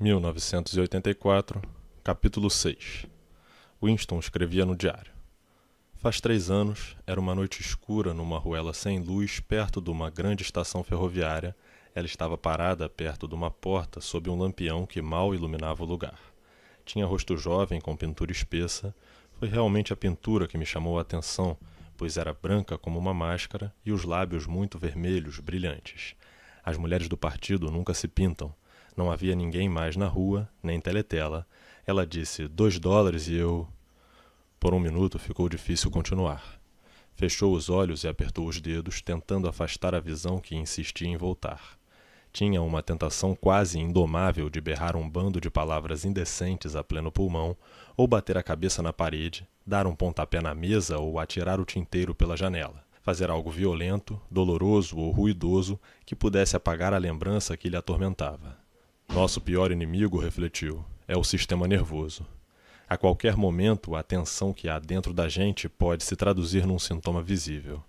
1984, capítulo 6. Winston escrevia no diário. Faz 3 anos, era uma noite escura numa ruela sem luz perto de uma grande estação ferroviária. Ela estava parada perto de uma porta sob um lampião que mal iluminava o lugar. Tinha rosto jovem com pintura espessa. Foi realmente a pintura que me chamou a atenção, pois era branca como uma máscara e os lábios muito vermelhos, brilhantes. As mulheres do partido nunca se pintam. Não havia ninguém mais na rua, nem teletela. Ela disse $2 e eu... Por um minuto ficou difícil continuar. Fechou os olhos e apertou os dedos, tentando afastar a visão que insistia em voltar. Tinha uma tentação quase indomável de berrar um bando de palavras indecentes a pleno pulmão, ou bater a cabeça na parede, dar um pontapé na mesa ou atirar o tinteiro pela janela. Fazer algo violento, doloroso ou ruidoso que pudesse apagar a lembrança que lhe atormentava. Nosso pior inimigo, refletiu, é o sistema nervoso. A qualquer momento, a tensão que há dentro da gente pode se traduzir num sintoma visível.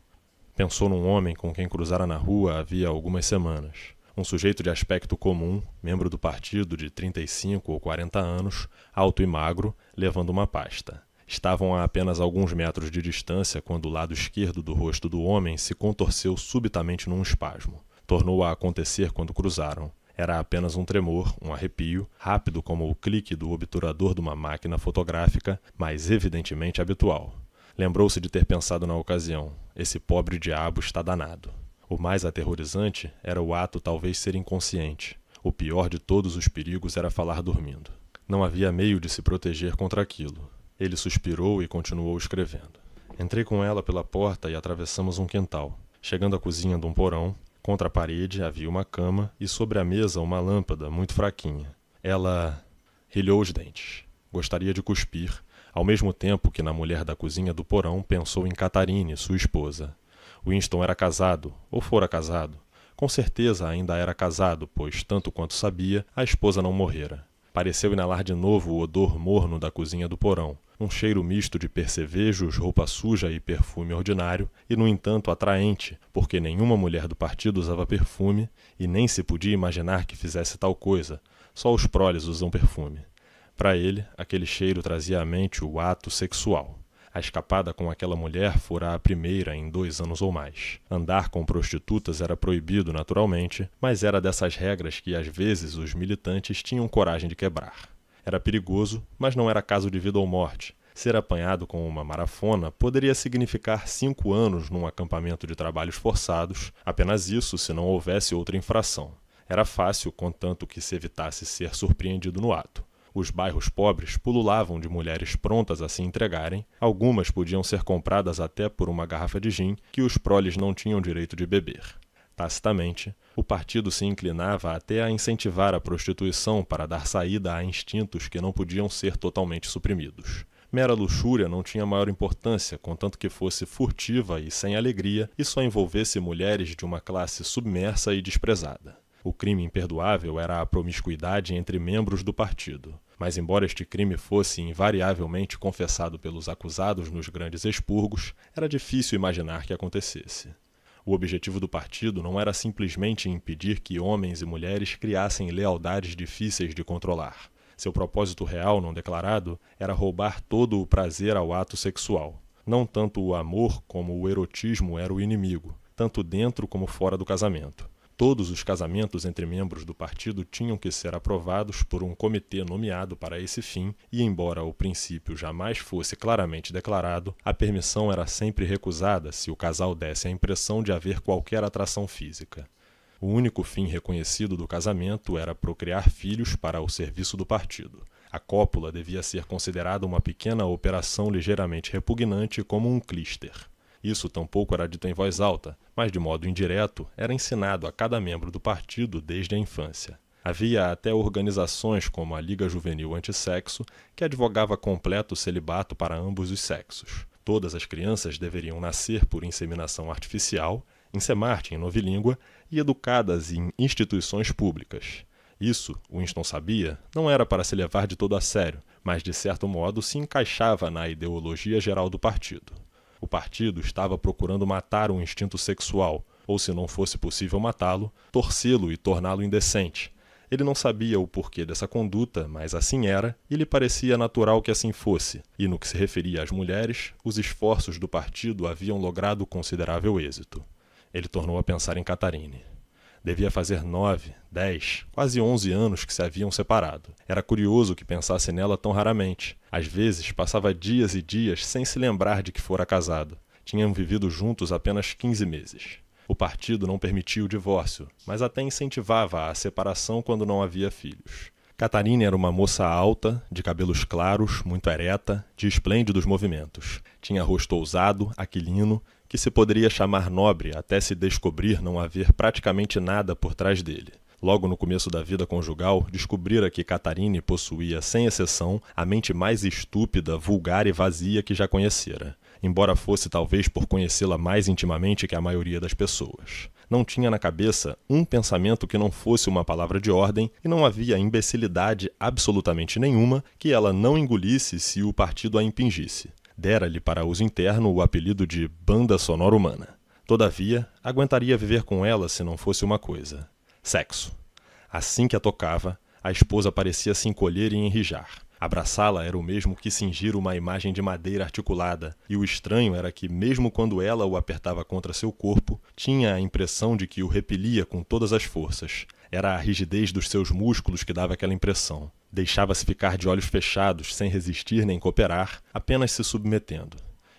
Pensou num homem com quem cruzara na rua havia algumas semanas. Um sujeito de aspecto comum, membro do partido de 35 ou 40 anos, alto e magro, levando uma pasta. Estavam a apenas alguns metros de distância quando o lado esquerdo do rosto do homem se contorceu subitamente num espasmo. Tornou a acontecer quando cruzaram. Era apenas um tremor, um arrepio, rápido como o clique do obturador de uma máquina fotográfica, mas evidentemente habitual. Lembrou-se de ter pensado na ocasião, esse pobre diabo está danado. O mais aterrorizante era o ato talvez ser inconsciente. O pior de todos os perigos era falar dormindo. Não havia meio de se proteger contra aquilo. Ele suspirou e continuou escrevendo. Entrei com ela pela porta e atravessamos um quintal. Chegando à cozinha de um porão, contra a parede havia uma cama e sobre a mesa uma lâmpada muito fraquinha. Ela rilhou os dentes. Gostaria de cuspir, ao mesmo tempo que na mulher da cozinha do porão pensou em Catarine, sua esposa. Winston era casado, ou fora casado. Com certeza ainda era casado, pois, tanto quanto sabia, a esposa não morrera. Pareceu inalar de novo o odor morno da cozinha do porão, um cheiro misto de percevejos, roupa suja e perfume ordinário, e no entanto atraente, porque nenhuma mulher do partido usava perfume, e nem se podia imaginar que fizesse tal coisa, só os proles usam perfume. Para ele, aquele cheiro trazia à mente o ato sexual. A escapada com aquela mulher fora a primeira em 2 anos ou mais. Andar com prostitutas era proibido naturalmente, mas era dessas regras que às vezes os militantes tinham coragem de quebrar. Era perigoso, mas não era caso de vida ou morte. Ser apanhado com uma marafona poderia significar 5 anos num acampamento de trabalhos forçados, apenas isso se não houvesse outra infração. Era fácil, contanto que se evitasse ser surpreendido no ato. Os bairros pobres pululavam de mulheres prontas a se entregarem, algumas podiam ser compradas até por uma garrafa de gin que os proles não tinham direito de beber. Tacitamente, o partido se inclinava até a incentivar a prostituição para dar saída a instintos que não podiam ser totalmente suprimidos. Mera luxúria não tinha maior importância, contanto que fosse furtiva e sem alegria e só envolvesse mulheres de uma classe submersa e desprezada. O crime imperdoável era a promiscuidade entre membros do partido. Mas embora este crime fosse invariavelmente confessado pelos acusados nos grandes expurgos, era difícil imaginar que acontecesse. O objetivo do partido não era simplesmente impedir que homens e mulheres criassem lealdades difíceis de controlar. Seu propósito real não declarado era roubar todo o prazer ao ato sexual. Não tanto o amor como o erotismo era o inimigo, tanto dentro como fora do casamento. Todos os casamentos entre membros do partido tinham que ser aprovados por um comitê nomeado para esse fim e, embora o princípio jamais fosse claramente declarado, a permissão era sempre recusada se o casal desse a impressão de haver qualquer atração física. O único fim reconhecido do casamento era procriar filhos para o serviço do partido. A cópula devia ser considerada uma pequena operação ligeiramente repugnante como um clíster. Isso tampouco era dito em voz alta, mas de modo indireto era ensinado a cada membro do partido desde a infância. Havia até organizações como a Liga Juvenil Antissexo, que advogava completo celibato para ambos os sexos. Todas as crianças deveriam nascer por inseminação artificial, insemarte em novilíngua e educadas em instituições públicas. Isso, Winston sabia, não era para se levar de todo a sério, mas de certo modo se encaixava na ideologia geral do partido. O partido estava procurando matar um instinto sexual, ou se não fosse possível matá-lo, torcê-lo e torná-lo indecente. Ele não sabia o porquê dessa conduta, mas assim era, e lhe parecia natural que assim fosse. E no que se referia às mulheres, os esforços do partido haviam logrado considerável êxito. Ele tornou a pensar em Catarine. Devia fazer 9, 10, quase 11 anos que se haviam separado. Era curioso que pensasse nela tão raramente. Às vezes, passava dias e dias sem se lembrar de que fora casado. Tinham vivido juntos apenas 15 meses. O partido não permitia o divórcio, mas até incentivava a separação quando não havia filhos. Catarine era uma moça alta, de cabelos claros, muito ereta, de esplêndidos movimentos. Tinha rosto ousado, aquilino, que se poderia chamar nobre até se descobrir não haver praticamente nada por trás dele. Logo no começo da vida conjugal, descobrira que Catarine possuía, sem exceção, a mente mais estúpida, vulgar e vazia que já conhecera. Embora fosse talvez por conhecê-la mais intimamente que a maioria das pessoas. Não tinha na cabeça um pensamento que não fosse uma palavra de ordem e não havia imbecilidade absolutamente nenhuma que ela não engolisse se o partido a impingisse. Dera-lhe para uso interno o apelido de banda sonora humana. Todavia, aguentaria viver com ela se não fosse uma coisa: sexo. Assim que a tocava, a esposa parecia se encolher e enrijar. Abraçá-la era o mesmo que cingir uma imagem de madeira articulada, e o estranho era que, mesmo quando ela o apertava contra seu corpo, tinha a impressão de que o repelia com todas as forças. Era a rigidez dos seus músculos que dava aquela impressão. Deixava-se ficar de olhos fechados, sem resistir nem cooperar, apenas se submetendo.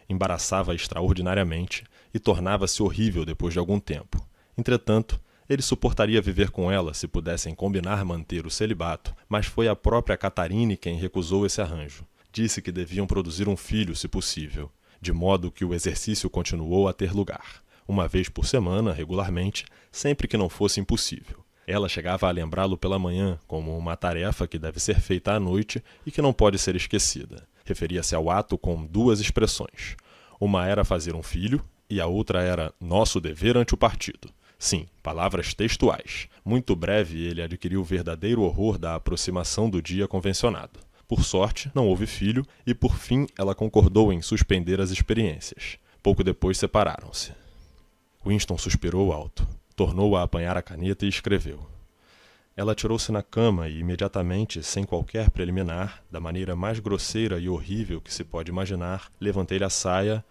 Embaraçava extraordinariamente e tornava-se horrível depois de algum tempo. Entretanto, ele suportaria viver com ela se pudessem combinar manter o celibato, mas foi a própria Catarine quem recusou esse arranjo. Disse que deviam produzir um filho, se possível, de modo que o exercício continuou a ter lugar, uma vez por semana, regularmente, sempre que não fosse impossível. Ela chegava a lembrá-lo pela manhã como uma tarefa que deve ser feita à noite e que não pode ser esquecida. Referia-se ao ato com duas expressões. Uma era fazer um filho e a outra era nosso dever ante o partido. Sim, palavras textuais. Muito breve ele adquiriu o verdadeiro horror da aproximação do dia convencionado. Por sorte, não houve filho e por fim ela concordou em suspender as experiências. Pouco depois separaram-se. Winston suspirou alto. Tornou a apanhar a caneta e escreveu. Ela tirou-se na cama e imediatamente, sem qualquer preliminar, da maneira mais grosseira e horrível que se pode imaginar, levantei-lhe a saia,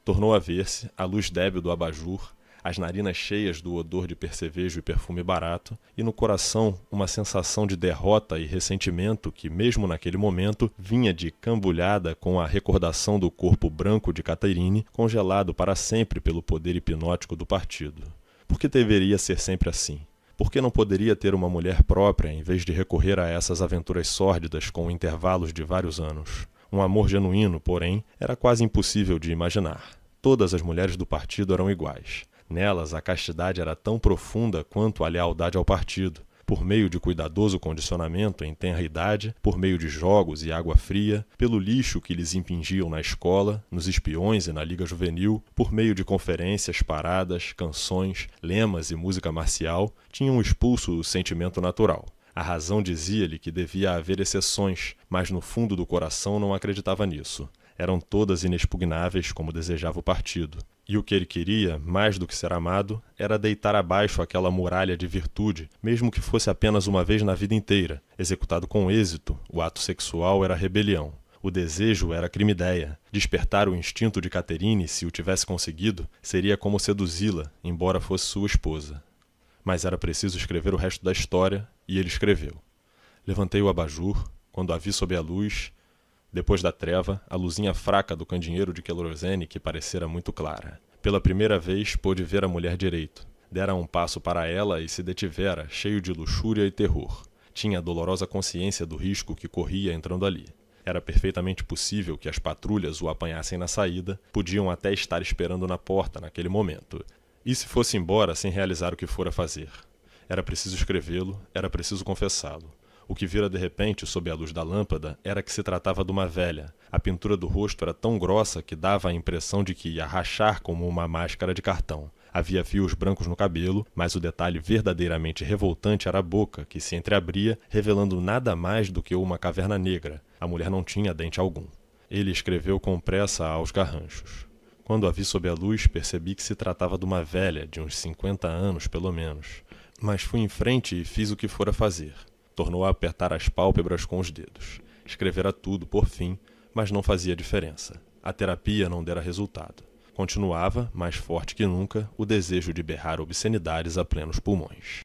Tornou a ver-se, à luz débil do abajur, as narinas cheias do odor de percevejo e perfume barato, e no coração uma sensação de derrota e ressentimento que, mesmo naquele momento, vinha de cambulhada com a recordação do corpo branco de Catarine, congelado para sempre pelo poder hipnótico do partido. Por que deveria ser sempre assim? Por que não poderia ter uma mulher própria em vez de recorrer a essas aventuras sórdidas com intervalos de vários anos? Um amor genuíno, porém, era quase impossível de imaginar. Todas as mulheres do partido eram iguais. Nelas, a castidade era tão profunda quanto a lealdade ao partido. Por meio de cuidadoso condicionamento em tenra idade, por meio de jogos e água fria, pelo lixo que lhes impingiam na escola, nos espiões e na liga juvenil, por meio de conferências, paradas, canções, lemas e música marcial, tinham expulso o sentimento natural. A razão dizia-lhe que devia haver exceções, mas no fundo do coração não acreditava nisso. Eram todas inexpugnáveis como desejava o partido. E o que ele queria, mais do que ser amado, era deitar abaixo aquela muralha de virtude, mesmo que fosse apenas uma vez na vida inteira. Executado com êxito, o ato sexual era rebelião. O desejo era crime-ideia. Despertar o instinto de Catarine, se o tivesse conseguido, seria como seduzi-la, embora fosse sua esposa. Mas era preciso escrever o resto da história, e ele escreveu. Levantei o abajur, quando a vi sob a luz. Depois da treva, a luzinha fraca do candeeiro de querosene que parecera muito clara. Pela primeira vez, pôde ver a mulher direito. Dera um passo para ela e se detivera, cheio de luxúria e terror. Tinha a dolorosa consciência do risco que corria entrando ali. Era perfeitamente possível que as patrulhas o apanhassem na saída, podiam até estar esperando na porta naquele momento. E se fosse embora sem realizar o que fora fazer? Era preciso escrevê-lo, era preciso confessá-lo. O que vira de repente, sob a luz da lâmpada, era que se tratava de uma velha. A pintura do rosto era tão grossa que dava a impressão de que ia rachar como uma máscara de cartão. Havia fios brancos no cabelo, mas o detalhe verdadeiramente revoltante era a boca, que se entreabria, revelando nada mais do que uma caverna negra. A mulher não tinha dente algum. Ele escreveu com pressa aos garranchos. Quando a vi sob a luz, percebi que se tratava de uma velha, de uns 50 anos pelo menos. Mas fui em frente e fiz o que fora fazer. Tornou a apertar as pálpebras com os dedos. Escrevera tudo, por fim, mas não fazia diferença. A terapia não dera resultado. Continuava, mais forte que nunca, o desejo de berrar obscenidades a plenos pulmões.